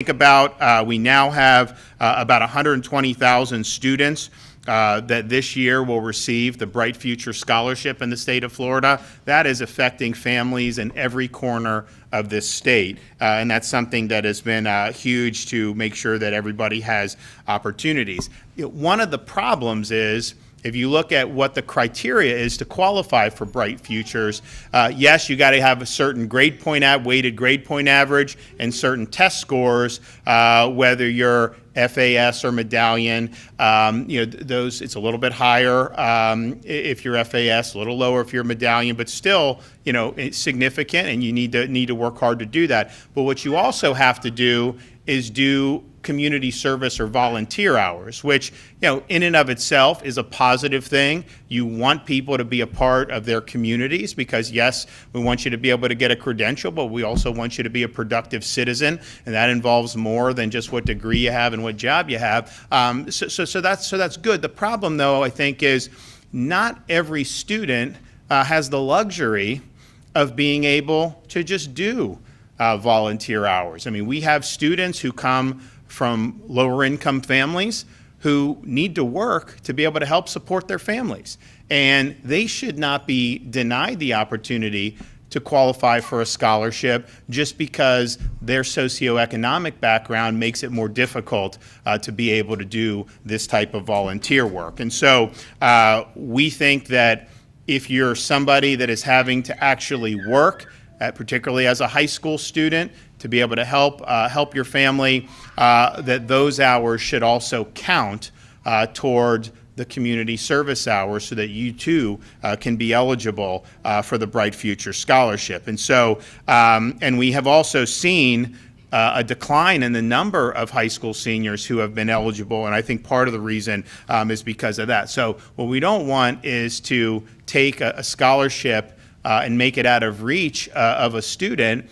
Think about, we now have about 120,000 students that this year will receive the Bright Future Scholarship in the state of Florida. That is affecting families in every corner of this state, and that's something that has been huge to make sure that everybody has opportunities. One of the problems is, if you look at what the criteria is to qualify for Bright Futures, yes, you got to have a certain weighted grade point average and certain test scores, whether you're FAS or medallion. Those, it's a little bit higher if you're FAS, a little lower if you're medallion, but still, it's significant, and you need to work hard to do that. But what you also have to do is do community service or volunteer hours, which, in and of itself is a positive thing. You want people to be a part of their communities because, yes, we want you to be able to get a credential, but we also want you to be a productive citizen, and that involves more than just what degree you have and what job you have. So that's good. The problem, though, I think, is not every student has the luxury of being able to just do volunteer hours. I mean, we have students who come from lower income families who need to work to be able to help support their families. And they should not be denied the opportunity to qualify for a scholarship just because their socioeconomic background makes it more difficult to be able to do this type of volunteer work. And so we think that if you're somebody that is having to actually work, particularly as a high school student, to be able to help your family, that those hours should also count toward the community service hours so that you too can be eligible for the Bright Future Scholarship. And so, and we have also seen a decline in the number of high school seniors who have been eligible, and I think part of the reason is because of that. So what we don't want is to take a scholarship and make it out of reach of a student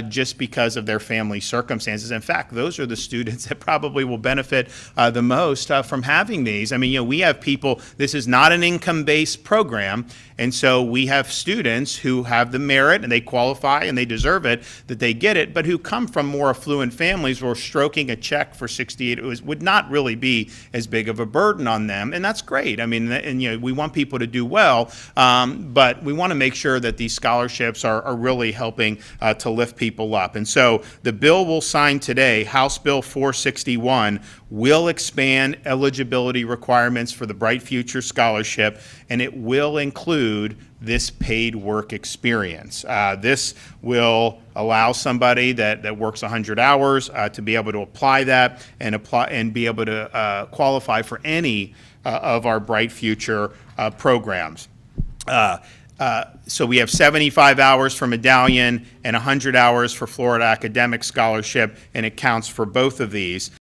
just because of their family circumstances. In fact, those are the students that probably will benefit the most from having these. I mean, we have people, this is not an income-based program, and so we have students who have the merit and they qualify and they deserve it, that they get it, but who come from more affluent families where stroking a check for 68 would not really be as big of a burden on them, and that's great. I mean, and we want people to do well, but we want to make sure that these scholarships are really helping to lift people up. And so the bill we'll sign today, House Bill 461, will expand eligibility requirements for the Bright Future Scholarship, and it will include this paid work experience. This will allow somebody that works 100 hours to be able to apply that and be able to qualify for any of our Bright Future programs. So we have 75 hours for medallion and 100 hours for Florida Academic Scholarship, and it counts for both of these.